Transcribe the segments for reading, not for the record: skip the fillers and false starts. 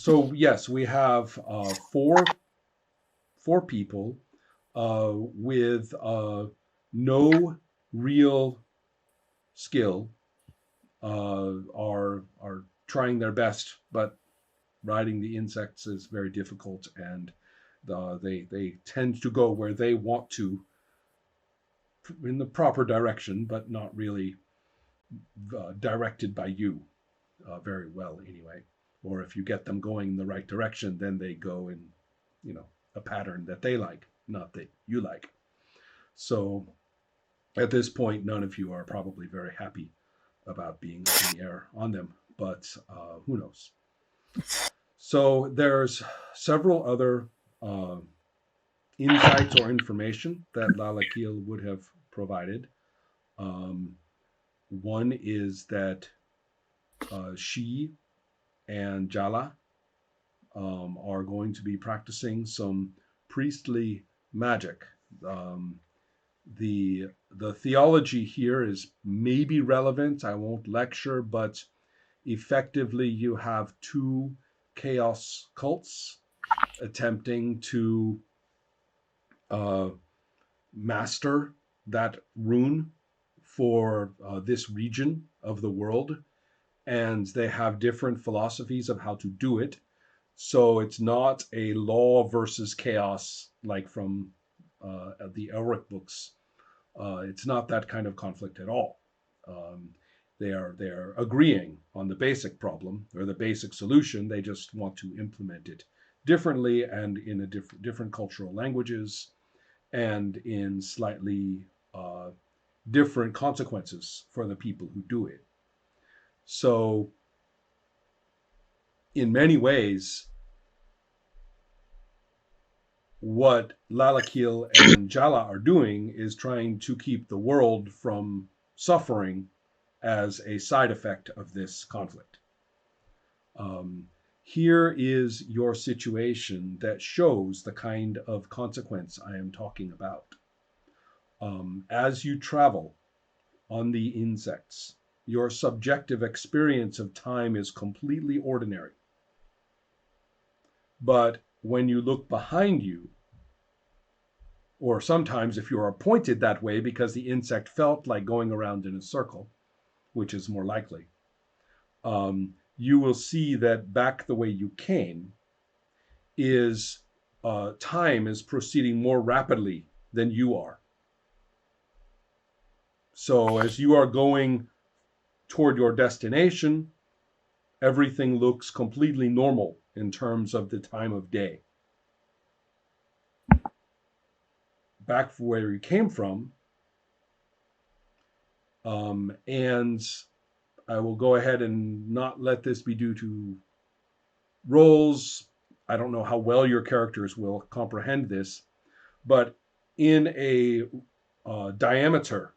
So yes, we have four people with no real skill, are trying their best, but riding the insects is very difficult, and they tend to go where they want to in the proper direction, but not really directed by you very well anyway. Or if you get them going in the right direction, then they go in, a pattern that they like, not that you like. So at this point, none of you are probably very happy about being up in the air on them, but who knows? So there's several other uh, insights or information that Lalakil would have provided. Um, One is that she and Jala are going to be practicing some priestly magic. Um, the theology here is maybe relevant. I won't lecture, but effectively you have two chaos cults attempting to uh, master that rune for this region of the world, and they have different philosophies of how to do it. So it's not a law versus chaos like from the Elric books. It's not that kind of conflict at all. Um, they are agreeing on the basic problem or the basic solution. They just want to implement it differently and in a different cultural languages and in slightly different consequences for the people who do it. So in many ways, what Lalakil and Jala are doing is trying to keep the world from suffering as a side effect of this conflict. Um, Here is your situation that shows the kind of consequence I am talking about. As you travel on the insects, your subjective experience of time is completely ordinary. But when you look behind you, or sometimes if you are pointed that way because the insect felt like going around in a circle, which is more likely, you will see that back the way you came is time is proceeding more rapidly than you are. So as you are going toward your destination, everything looks completely normal in terms of the time of day. Back where you came from, and I will go ahead and not let this be due to roles. I don't know how well your characters will comprehend this, but in a diameter,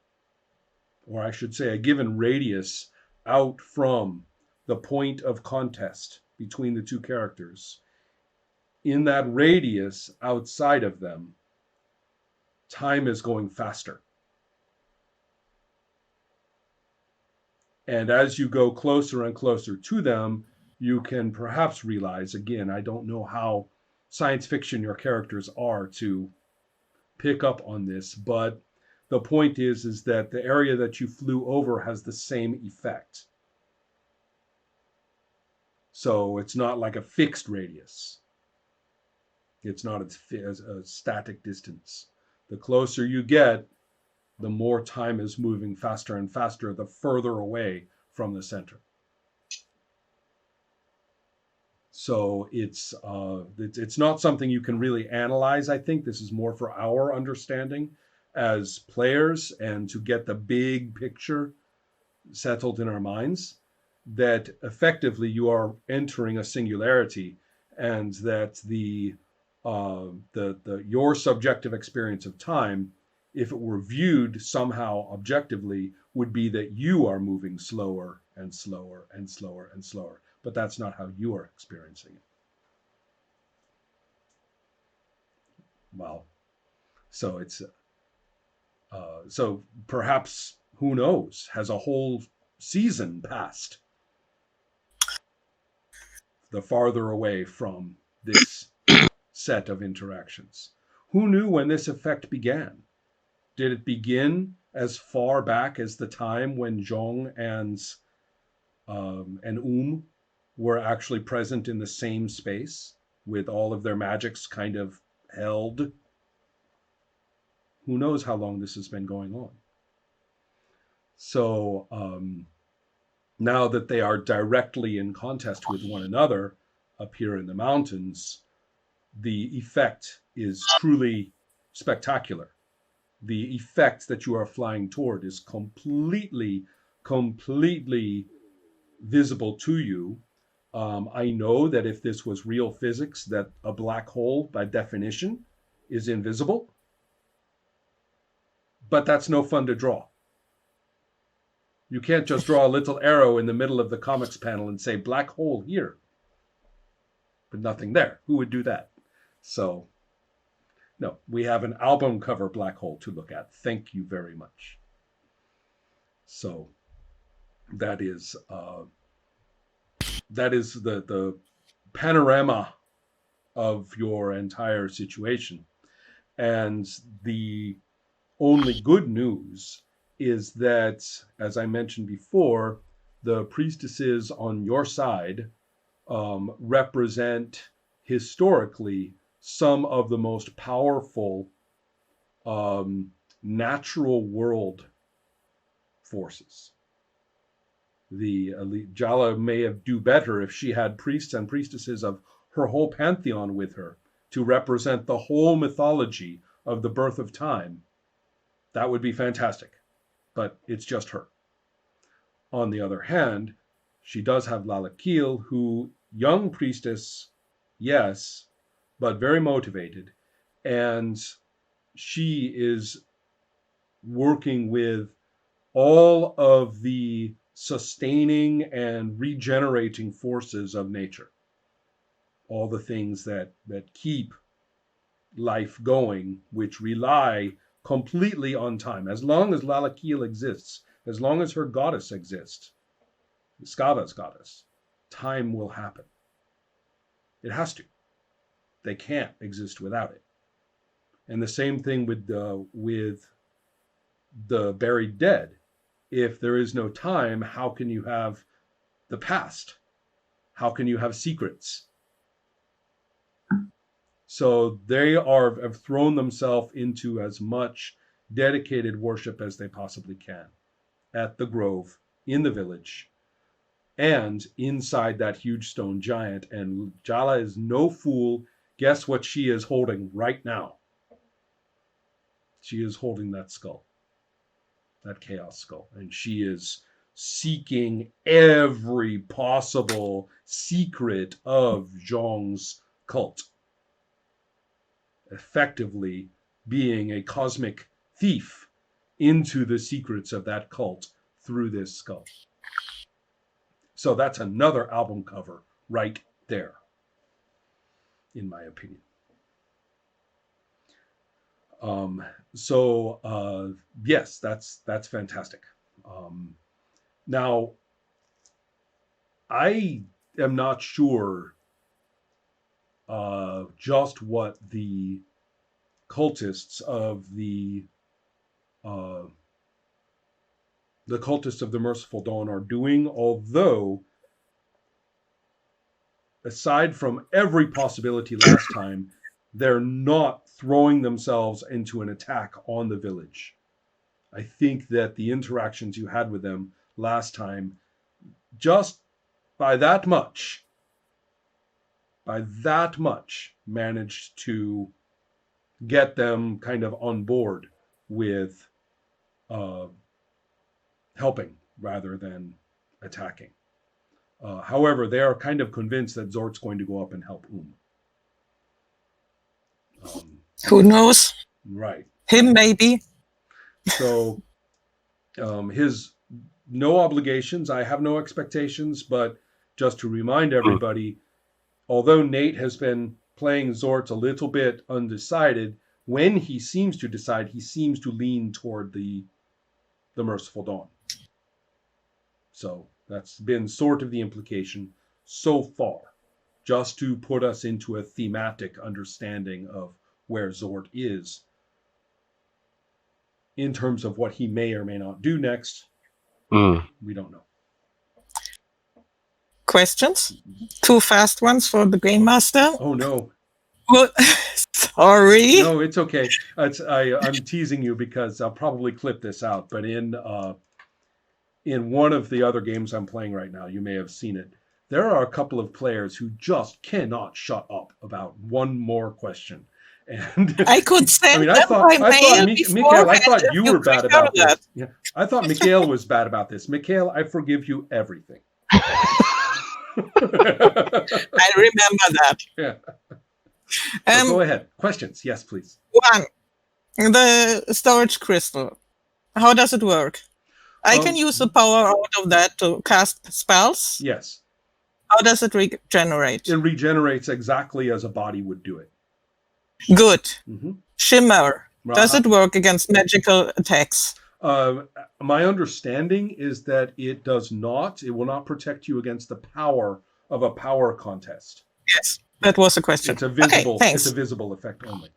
or I should say a given radius out from the point of contest between the two characters, in that radius outside of them, time is going faster. And as you go closer and closer to them, you can perhaps realize, again, I don't know how science fiction your characters are to pick up on this, but the point is that the area that you flew over has the same effect. So it's not like a fixed radius. It's not a static distance. The closer you get, the more time is moving faster and faster, the further away from the center. So it's not something you can really analyze. I think this is more for our understanding as players and to get the big picture settled in our minds, that effectively you are entering a singularity, and that the your subjective experience of time, if it were viewed somehow objectively, would be that you are moving slower and slower and slower and slower. But that's not how you are experiencing it. Well, so it's so perhaps, who knows, has a whole season passed the farther away from this set of interactions. Who knew when this effect began? Did it begin as far back as the time when Zhong and were actually present in the same space with all of their magics kind of held? Who knows how long this has been going on? So now that they are directly in contest with one another up here in the mountains, the effect is truly spectacular. The effect that you are flying toward is completely visible to you. I know that if this was real physics, that a black hole, by definition, is invisible. But that's no fun to draw. You can't just draw a little arrow in the middle of the comics panel and say, black hole here, but nothing there. Who would do that? So, no, we have an album cover black hole to look at. Thank you very much. So, that is the panorama of your entire situation. And the only good news is that, as I mentioned before, the priestesses on your side represent historically some of the most powerful natural world forces. The elite Jala may have do better if she had priests and priestesses of her whole pantheon with her to represent the whole mythology of the birth of time. That would be fantastic, but it's just her. On the other hand, she does have Lalakil, who, young priestess, yes, but very motivated, and she is working with all of the sustaining and regenerating forces of nature, all the things that keep life going, which rely completely on time. As long as Lalakil exists, as long as her goddess exists, Skada's goddess, time will happen. It has to. They can't exist without it. And the same thing with the buried dead. If there is no time, how can you have the past? How can you have secrets? So they have thrown themselves into as much dedicated worship as they possibly can at the grove, in the village, and inside that huge stone giant. And Jala is no fool. Guess what she is holding right now? She is holding that skull, that chaos skull, and she is seeking every possible secret of Zhong's cult, effectively being a cosmic thief into the secrets of that cult through this skull. So that's another album cover right there, in my opinion. Yes, that's fantastic. Now, I am not sure just what the cultists of the cultists of the Merciful Dawn are doing, although aside from every possibility last time, they're not throwing themselves into an attack on the village. I think that the interactions you had with them last time, just by that much, managed to get them kind of on board with helping rather than attacking. However, they are kind of convinced that Zort's going to go up and help Who knows? Right. Him, maybe. So his no obligations. I have no expectations, but just to remind everybody, although Nate has been playing Zort a little bit undecided, when he seems to decide, he seems to lean toward the Merciful Dawn. So that's been sort of the implication so far. just to put us into a thematic understanding of where Zord is in terms of what he may or may not do next. We don't know. Questions? 2 fast ones for the Game Master. Oh no. Well, sorry. No, it's okay. I'm teasing you because I'll probably clip this out. But in one of the other games I'm playing right now, you may have seen it. There are a couple of players who just cannot shut up about one more question. And I could send I thought Mikhail, I thought you were bad about this. Yeah, I thought Mikhail was bad about this. Mikhail, I forgive you everything. I remember that. Yeah. So go ahead. Questions? Yes, please. 1. The storage crystal. How does it work? I can use the power out of that to cast spells? Yes. How does it regenerate? It regenerates exactly as a body would do it. Good. Mm-hmm. Shimmer. Does it work against magical attacks? My understanding is that it does not. It will not protect you against the power of a power contest. Yes, that was a question. It's a visible. Okay, it's a visible effect only.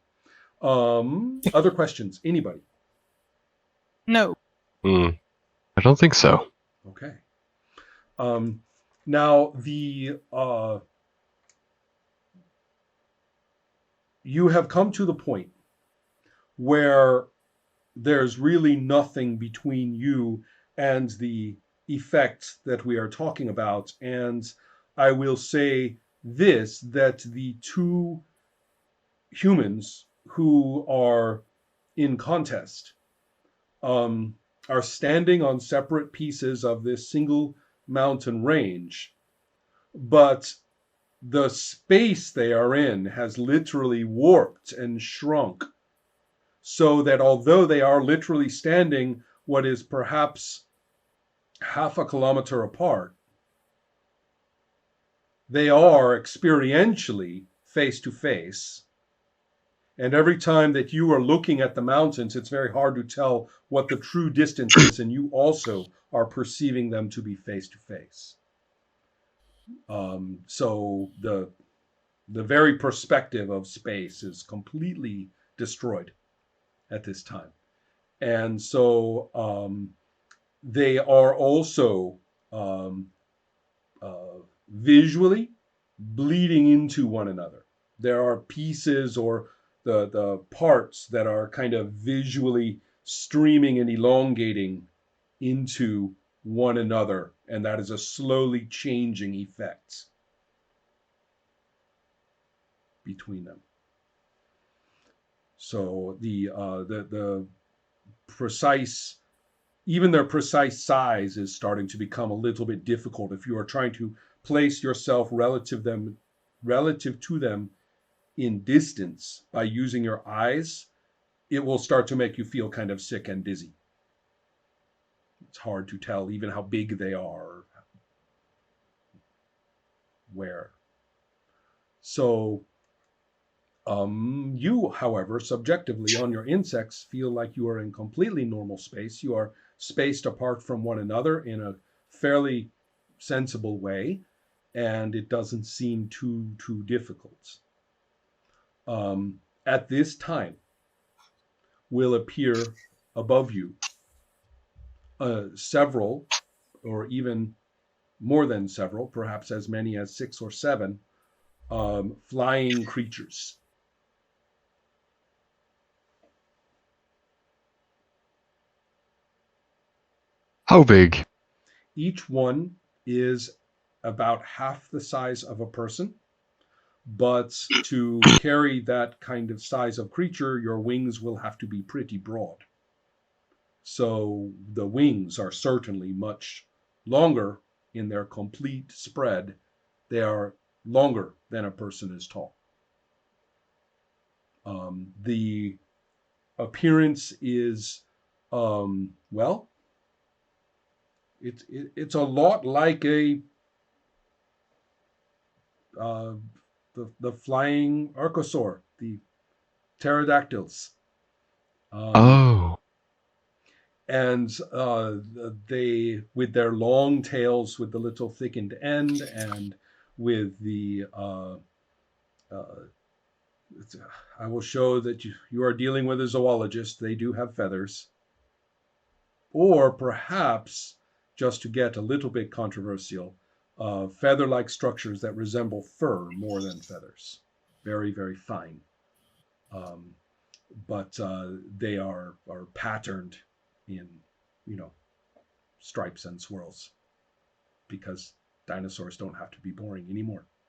Other questions? Anybody? No. I don't think so. Okay. Now you have come to the point where there's really nothing between you and the effect that we are talking about. And I will say this, that the 2 humans who are in contest are standing on separate pieces of this single mountain range, but the space they are in has literally warped and shrunk, so that although they are literally standing what is perhaps half a kilometer apart, they are experientially face to face. And every time that you are looking at the mountains, it's very hard to tell what the true distance is, and you also are perceiving them to be face to face. So the very perspective of space is completely destroyed at this time. And so they are also visually bleeding into one another. There are pieces or the parts that are kind of visually streaming and elongating into one another, and that is a slowly changing effect between them. So the precise, even their precise size is starting to become a little bit difficult. If you are trying to place yourself relative to them in distance by using your eyes, it will start to make you feel kind of sick and dizzy. It's hard to tell even how big they are, where. So you, however, subjectively on your insects feel like you are in completely normal space. You are spaced apart from one another in a fairly sensible way, and it doesn't seem too difficult. At this time will appear above you several, or even more than several, perhaps as many as 6 or 7 flying creatures. How big? Each one is about half the size of a person, but to carry that kind of size of creature, your wings will have to be pretty broad. So the wings are certainly much longer in their complete spread. They are longer than a person is tall. The appearance is, well, it's a lot like the flying archosaur, the pterodactyls. And they, with their long tails with the little thickened end, and with the I will show that you are dealing with a zoologist. They do have feathers. Or perhaps, just to get a little bit controversial, feather-like structures that resemble fur more than feathers. Very, very fine. Um, but they are patterned in, stripes and swirls because dinosaurs don't have to be boring anymore.